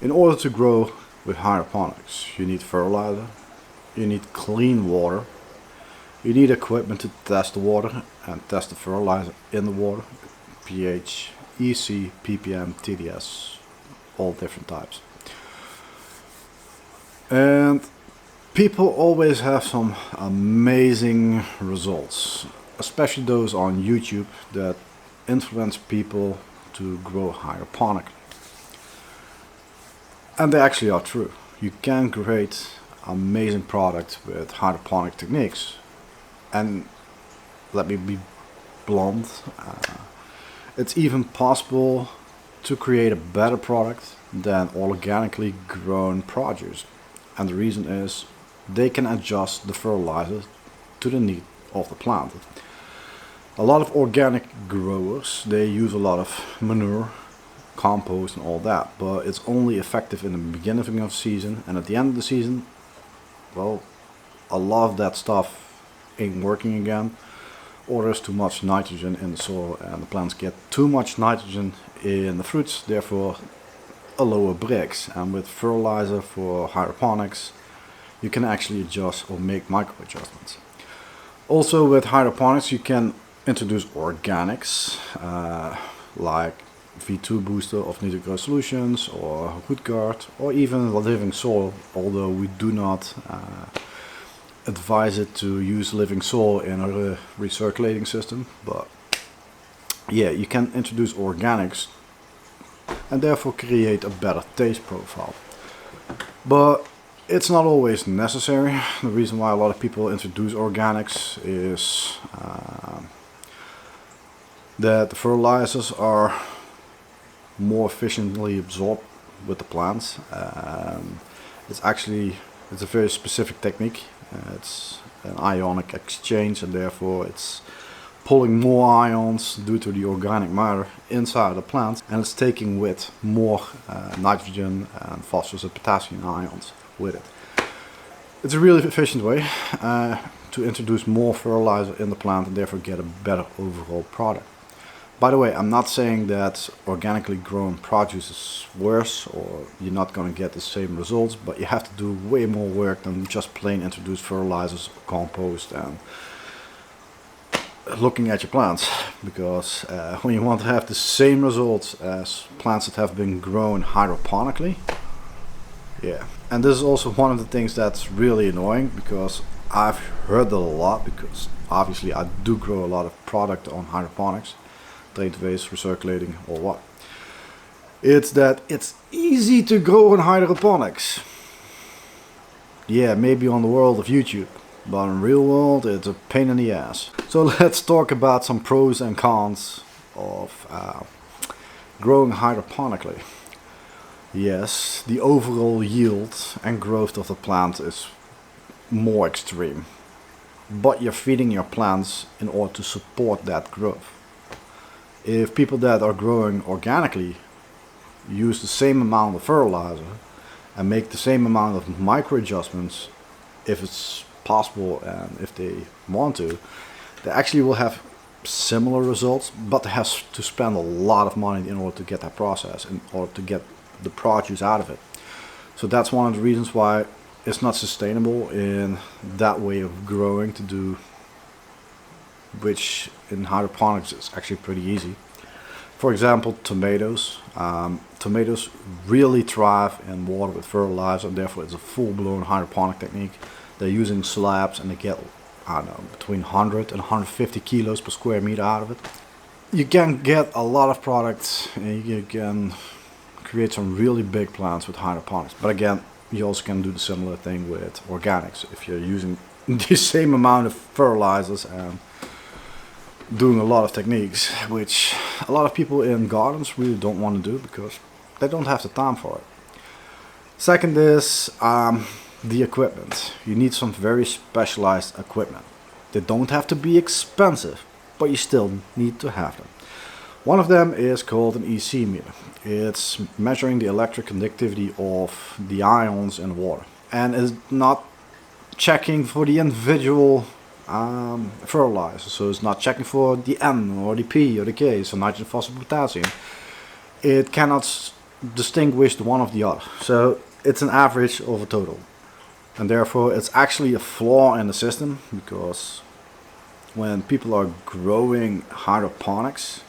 In order to grow with hydroponics, you need fertilizer, you need clean water, you need equipment to test the water and test the fertilizer in the water, pH, EC, ppm, TDS, all different types. And people always have some amazing results, especially those on YouTube that influence people to grow hydroponically. And they actually are true. You can create amazing products with hydroponic techniques. And let me be blunt, it's even possible to create a better product than organically grown produce. And the reason is they can adjust the fertilizer to the need of the plant. A lot of organic growers, they use a lot of manure, compost and all that, but it's only effective in the beginning of the season, and at the end of the season, well, a lot of that stuff ain't working again, or there's too much nitrogen in the soil and the plants get too much nitrogen in the fruits, therefore a lower Brix. And with fertilizer for hydroponics, you can actually adjust or make micro adjustments. Also with hydroponics you can introduce organics like V2 booster of Nitrogrow Solutions or Rootguard, or even living soil, although we do not advise it to use living soil in a recirculating system. But yeah, you can introduce organics and therefore create a better taste profile. But it's not always necessary. The reason why a lot of people introduce organics is that the fertilizers are more efficiently absorbed with the plants. It's a very specific technique. It's an ionic exchange, and therefore it's pulling more ions due to the organic matter inside the plants, and it's taking with more nitrogen and phosphorus and potassium ions with it. It's a really efficient way to introduce more fertilizer in the plant and therefore get a better overall product. By the way, I'm not saying that organically grown produce is worse or you're not going to get the same results, but you have to do way more work than just plain introduce fertilizers, compost, and looking at your plants. Because when you want to have the same results as plants that have been grown hydroponically, yeah. And this is also one of the things that's really annoying, because I've heard that a lot, because obviously I do grow a lot of product on hydroponics, drained waste, recirculating, or what. It's that it's easy to grow in hydroponics. Yeah, maybe on the world of YouTube, but in real world it's a pain in the ass. So let's talk about some pros and cons of growing hydroponically. Yes, the overall yield and growth of the plant is more extreme, but you're feeding your plants in order to support that growth. If people that are growing organically use the same amount of fertilizer and make the same amount of micro adjustments, if it's possible and if they want to, they actually will have similar results, but they have to spend a lot of money in order to get that process, in order to get the produce out of it. So that's one of the reasons why it's not sustainable in that way of growing to do, which in hydroponics is actually pretty easy. For example, tomatoes. Tomatoes really thrive in water with fertilizer, and therefore it's a full-blown hydroponic technique. They're using slabs and they get, I don't know, between 100 and 150 kilos per square meter out of it. You can get a lot of products and you can create some really big plants with hydroponics. But again, you also can do the similar thing with organics. If you're using the same amount of fertilizers and doing a lot of techniques, which a lot of people in gardens really don't want to do because they don't have the time for it. Second is the equipment. You need some very specialized equipment. They don't have to be expensive, but you still need to have them. One of them is called an EC meter. It's measuring the electric conductivity of the ions in water, and is not checking for the individual fertilizer. So it's not checking for the N or the P or the K, so nitrogen, phosphorus, potassium. It cannot distinguish one of the other. So it's an average of a total. And therefore it's actually a flaw in the system, because when people are growing hydroponics,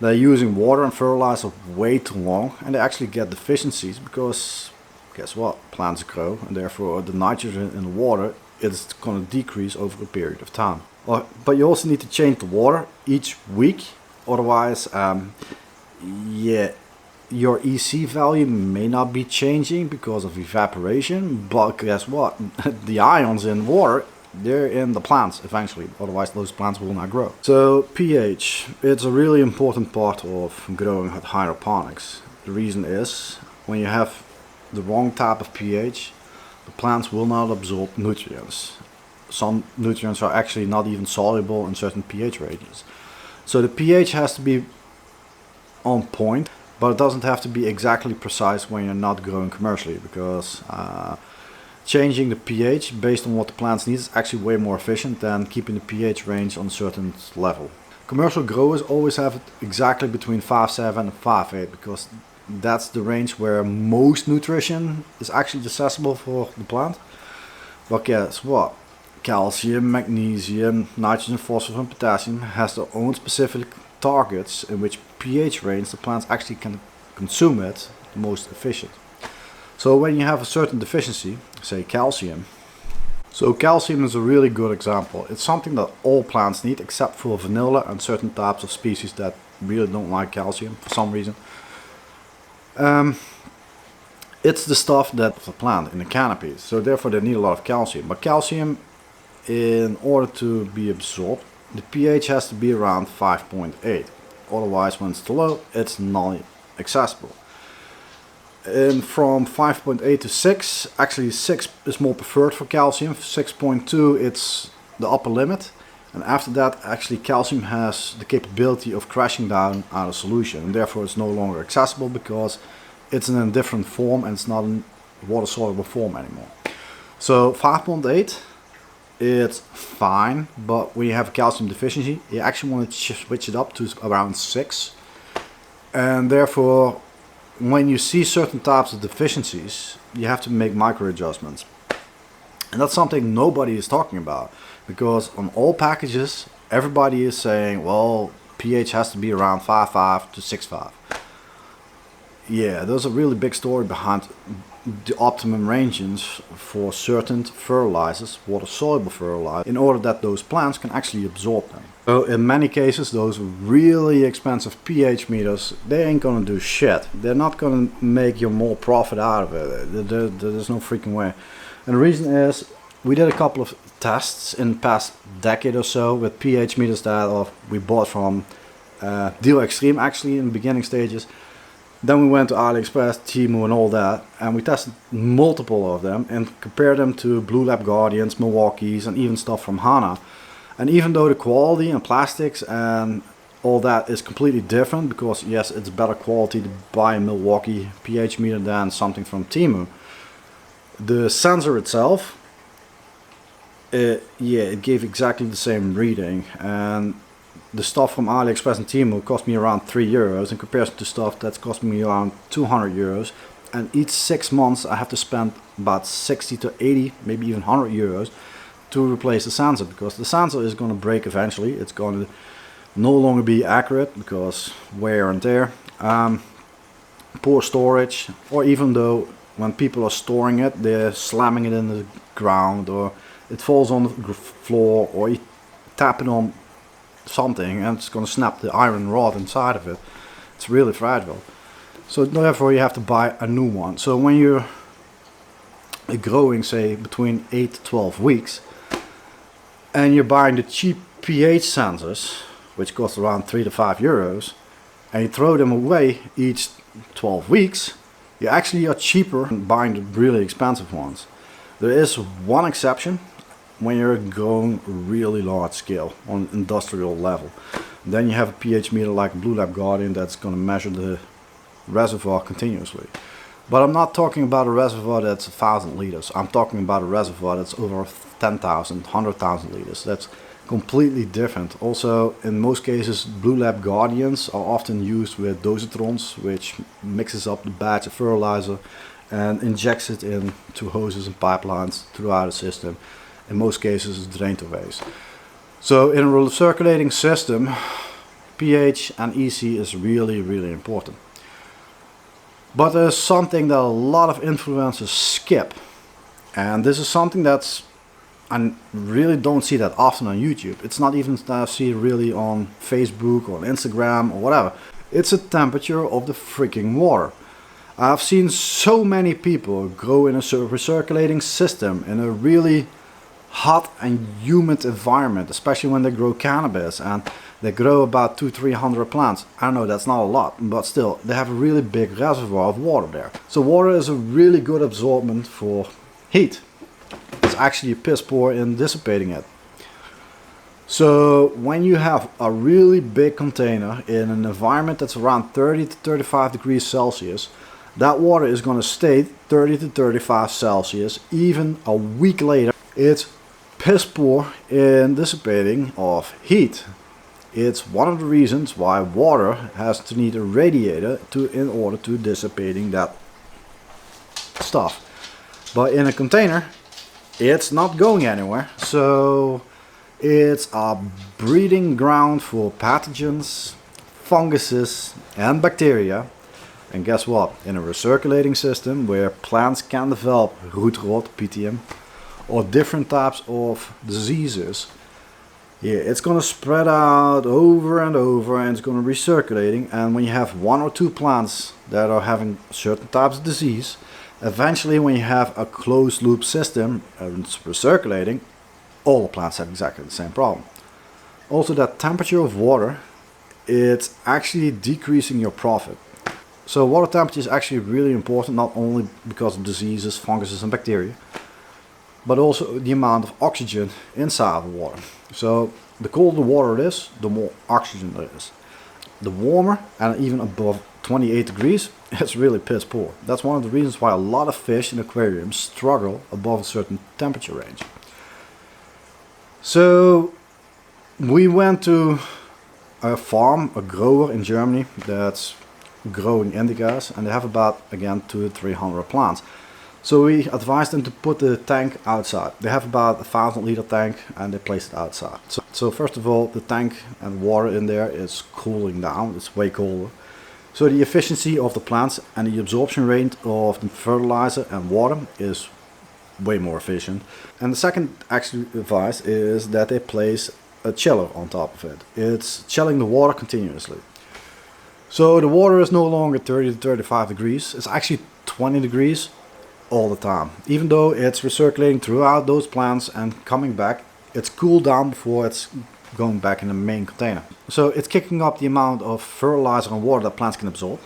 they're using water and fertilizer way too long, and they actually get deficiencies because guess what? Plants grow, and therefore the nitrogen in the water is going to decrease over a period of time. But you also need to change the water each week, otherwise your EC value may not be changing because of evaporation, but guess what? The ions in water, they're in the plants eventually, otherwise those plants will not grow. So pH, it's a really important part of growing hydroponics. The reason is, when you have the wrong type of pH, the plants will not absorb nutrients. Some nutrients are actually not even soluble in certain pH ranges. So the pH has to be on point, but it doesn't have to be exactly precise when you're not growing commercially, because changing the pH based on what the plants need is actually way more efficient than keeping the pH range on a certain level. Commercial growers always have it exactly between 5.7 and 5.8, because that's the range where most nutrition is actually accessible for the plant. But guess what? Calcium, magnesium, nitrogen, phosphorus and potassium has their own specific targets in which pH range the plants actually can consume it the most efficient. So when you have a certain deficiency, say calcium, so calcium is a really good example. It's something that all plants need except for vanilla and certain types of species that really don't like calcium for some reason. It's the stuff that the plant in the canopy, so therefore they need a lot of calcium. But calcium, in order to be absorbed, the pH has to be around 5.8. Otherwise, when it's too low, it's not accessible. And from 5.8 to 6, actually 6 is more preferred for calcium. 6.2, it's the upper limit. And after that, actually calcium has the capability of crashing down out of solution, and therefore it's no longer accessible because it's in a different form and it's not in water soluble form anymore. So 5.8, it's fine, but when you have a calcium deficiency, you actually want to switch it up to around 6. And therefore, when you see certain types of deficiencies, you have to make micro adjustments. And that's something nobody is talking about, because on all packages, everybody is saying, well, pH has to be around 5.5 to 6.5. Yeah, there's a really big story behind the optimum ranges for certain fertilizers, water soluble fertilizers, in order that those plants can actually absorb them. So in many cases, those really expensive pH meters, they ain't gonna do shit. They're not gonna make you more profit out of it. There's no freaking way. And the reason is, we did a couple of tests in the past decade or so with pH meters that we bought from Deal Extreme, actually in the beginning stages. Then we went to AliExpress, Temu and all that, and we tested multiple of them and compared them to Blue Lab Guardians, Milwaukee's, and even stuff from Hana. And even though the quality and plastics and all that is completely different, because yes, it's better quality to buy a Milwaukee pH meter than something from Temu, the sensor itself, it gave exactly the same reading. And the stuff from AliExpress and Temu cost me around €3 in comparison to stuff that's cost me around €200. And each 6 months I have to spend about 60 to 80, maybe even €100 to replace the sensor, because the sensor is going to break eventually. It's going to no longer be accurate because wear and tear, poor storage, or even though when people are storing it, they're slamming it in the ground, or it falls on the floor, or you tap it on something and it's going to snap the iron rod inside of it. It's really fragile. So therefore you have to buy a new one. So when you're growing, say, between 8 to 12 weeks, and you're buying the cheap pH sensors, which cost around €3 to €5, and you throw them away each 12 weeks, you actually are cheaper than buying the really expensive ones. There is one exception: when you're growing really large scale on industrial level. Then you have a pH meter like Blue Lab Guardian that's going to measure the reservoir continuously. But I'm not talking about a reservoir that's 1,000 liters. I'm talking about a reservoir that's over 10,000, 100,000 liters. That's completely different. Also, in most cases, Blue Lab Guardians are often used with dosatrons, which mixes up the batch of fertilizer and injects it into hoses and pipelines throughout the system. In most cases, it's drained to waste. So in a recirculating system, pH and EC is really important. But there's something that a lot of influencers skip, and this is something that's I really don't see that often on YouTube. It's not even that I see it really on Facebook or on Instagram or whatever. It's the temperature of the freaking water. I've seen so many people grow in a recirculating system in a really hot and humid environment, especially when they grow cannabis and they grow about 200-300 plants. I know that's not a lot, but still, they have a really big reservoir of water there. So water is a really good absorbent for heat. It's actually a piss poor in dissipating it. So when you have a really big container in an environment that's around 30 to 35 degrees Celsius, that water is going to stay 30 to 35 Celsius even a week later. It's piss poor in dissipating of heat. It's one of the reasons why water has to need a radiator in order to dissipating that stuff. But in a container, it's not going anywhere, so it's a breeding ground for pathogens, funguses and bacteria. And guess what? In a recirculating system where plants can develop root rot, PTM, or different types of diseases, yeah, it's going to spread out over and over and it's going to recirculating. And when you have one or two plants that are having certain types of disease, eventually when you have a closed loop system and it's recirculating, all the plants have exactly the same problem. Also, that temperature of water, it's actually decreasing your profit. So water temperature is actually really important, not only because of diseases, funguses and bacteria, but also the amount of oxygen inside the water. So the colder the water is, the more oxygen there is. The warmer and even above 28 degrees, it's really piss poor. That's one of the reasons why a lot of fish in aquariums struggle above a certain temperature range. So we went to a farm, a grower in Germany that's growing indicas, and they have about, again, 200 to 300 plants. So we advised them to put the tank outside. They have about a 1,000-liter tank and they placed it outside. So first of all, the tank and water in there is cooling down. It's way colder. So the efficiency of the plants and the absorption rate of the fertilizer and water is way more efficient. And the second actually advice is that they place a chiller on top of it. It's chilling the water continuously. So the water is no longer 30 to 35 degrees. It's actually 20 degrees all the time. Even though it's recirculating throughout those plants and coming back, it's cooled down before it's going back in the main container. So it's kicking up the amount of fertilizer and water that plants can absorb.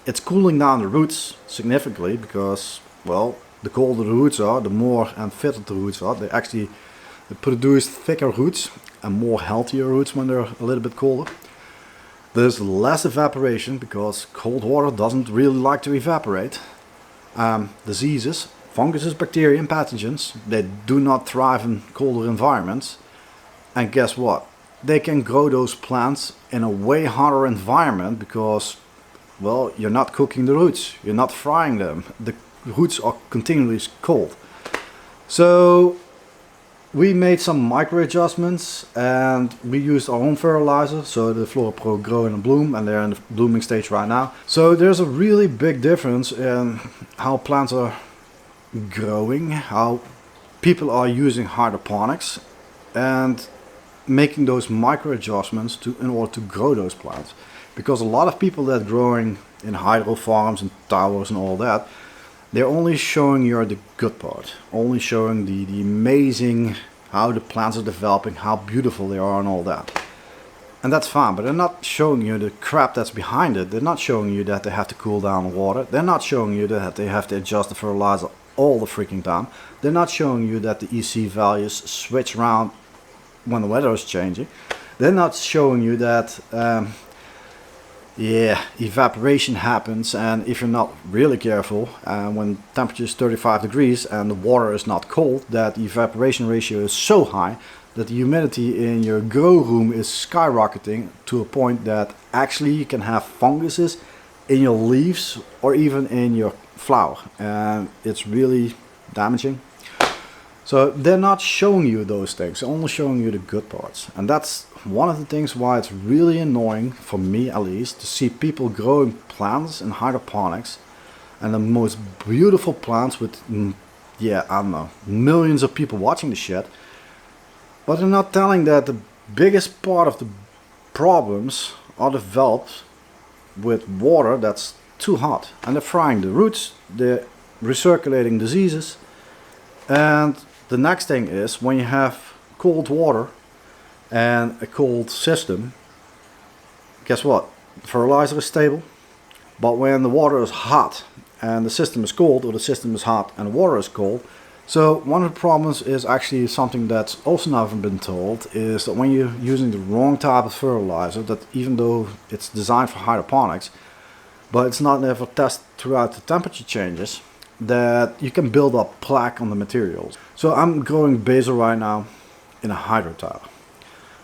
It's cooling down the roots significantly because, well, the colder the roots are, the more and fitter the roots are. They produce thicker roots and more healthier roots when they're a little bit colder. There's less evaporation because cold water doesn't really like to evaporate. Diseases, funguses, bacteria and pathogens, they do not thrive in colder environments. And guess what? They can grow those plants in a way hotter environment because, well, you're not cooking the roots, you're not frying them. The roots are continually cold. So we made some micro adjustments and we used our own fertilizer. So the Flora Pro Grow and Bloom, and they're in the blooming stage right now. So there's a really big difference in how plants are growing, how people are using hydroponics and making those micro adjustments in order to grow those plants. Because a lot of people that are growing in hydro farms and towers and all that, they're only showing you the good part, only showing the amazing, how the plants are developing, how beautiful they are and all that. And that's fine, but they're not showing you the crap that's behind it. They're not showing you that they have to cool down the water. They're not showing you that they have to adjust the fertilizer all the freaking time. They're not showing you that the EC values switch around when the weather is changing. They're not showing you that evaporation happens, and if you're not really careful, when temperature is 35 degrees and the water is not cold, that the evaporation ratio is so high that the humidity in your grow room is skyrocketing to a point that actually you can have funguses in your leaves or even in your flower, and it's really damaging. So they're not showing you those things, they're only showing you the good parts. And that's one of the things why it's really annoying, for me at least, to see people growing plants in hydroponics and the most beautiful plants with, yeah, I don't know, millions of people watching the shit. But they're not telling that the biggest part of the problems are developed with water that's too hot. And they're frying the roots, they're recirculating diseases. And the next thing is, when you have cold water and a cold system, guess what? The fertilizer is stable. But when the water is hot and the system is cold, or the system is hot and the water is cold. So one of the problems is actually something that's also never been told, is that when you're using the wrong type of fertilizer, that even though it's designed for hydroponics, but it's not ever tested throughout the temperature changes, that you can build up plaque on the materials. So I'm growing basil right now in a hydro tower.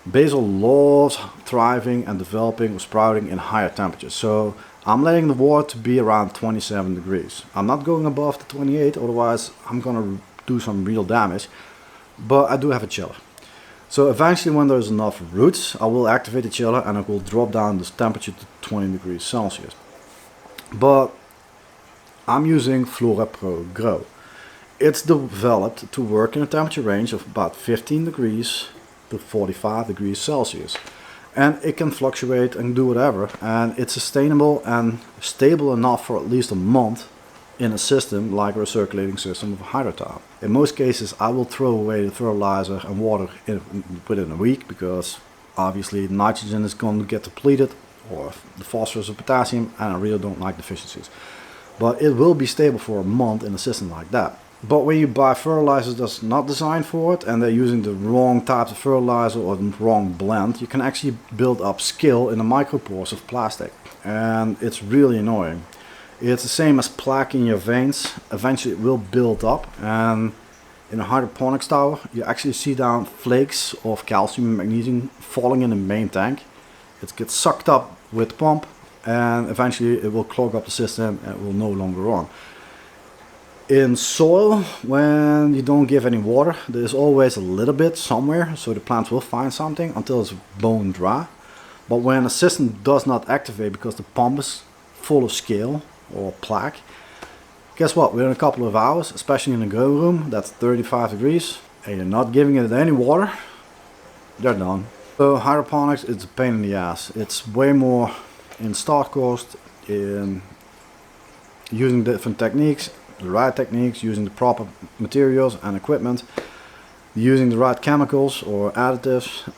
Basil loves thriving and developing or sprouting in higher temperatures. So I'm letting the water to be around 27 degrees. I'm not going above the 28, otherwise I'm gonna do some real damage. But I do have a chiller. So eventually, when there's enough roots, I will activate the chiller and it will drop down this temperature to 20 degrees Celsius. But I'm using Flora Pro Grow. It's developed to work in a temperature range of about 15 degrees to 45 degrees Celsius. And it can fluctuate and do whatever, and it's sustainable and stable enough for at least a month in a system like a recirculating system of a hydrotower. In most cases I will throw away the fertilizer and water within a week, because obviously nitrogen is going to get depleted, or the phosphorus or potassium, and I really don't like deficiencies. But it will be stable for a month in a system like that. But when you buy fertilizers that's not designed for it, and they're using the wrong types of fertilizer or the wrong blend, you can actually build up skill in the micropores of plastic. And it's really annoying. It's the same as plaque in your veins. Eventually it will build up, and in a hydroponics tower you actually see down flakes of calcium and magnesium falling in the main tank. It gets sucked up with the pump, and eventually it will clog up the system and it will no longer run. In soil, when you don't give any water, there's always a little bit somewhere, so the plants will find something until it's bone dry. But when a system does not activate because the pump is full of scale or plaque, guess what? Within a couple of hours, especially in a grow room that's 35 degrees, and you're not giving it any water, they're done. So hydroponics, it's a pain in the ass. It's way more in start cost, in using different techniques, the right techniques, using the proper materials and equipment, using the right chemicals or additives.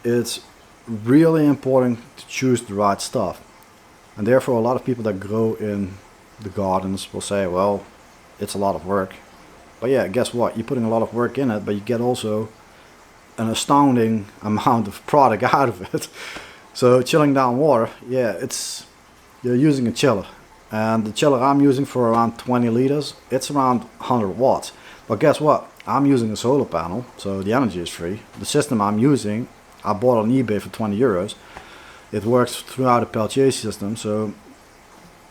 It's really important to choose the right stuff. And therefore a lot of people that grow in the gardens will say, well, it's a lot of work. But yeah, guess what? You're putting a lot of work in it, but you get also an astounding amount of product out of it. So chilling down water, yeah, you're using a chiller. And the chiller I'm using for around 20 liters, it's around 100 watts. But guess what? I'm using a solar panel, so the energy is free. The system I'm using, I bought on eBay for 20 euros. It works throughout a Peltier system, so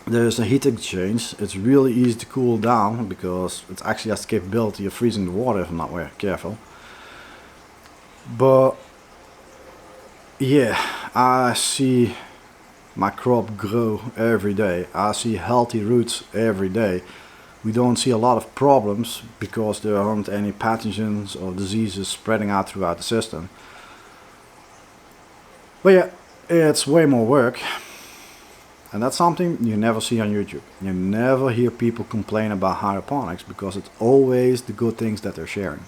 there's a heat exchange. It's really easy to cool down because it actually has the capability of freezing the water if I'm not very careful. But yeah, I see my crop grow every day. I see healthy roots every day. We don't see a lot of problems because there aren't any pathogens or diseases spreading out throughout the system. But yeah, it's way more work. And that's something you never see on YouTube. You never hear people complain about hydroponics because it's always the good things that they're sharing.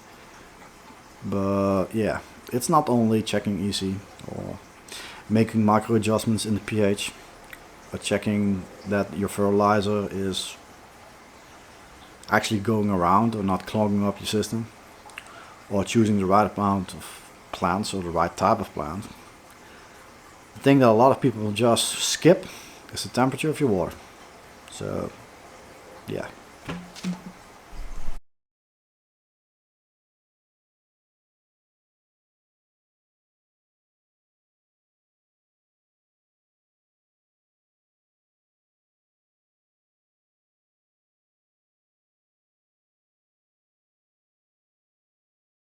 But yeah, it's not only checking EC or making micro adjustments in the pH, but checking that your fertilizer is actually going around or not clogging up your system, or choosing the right amount of plants or the right type of plant. The thing that a lot of people will just skip is the temperature of your water. So yeah.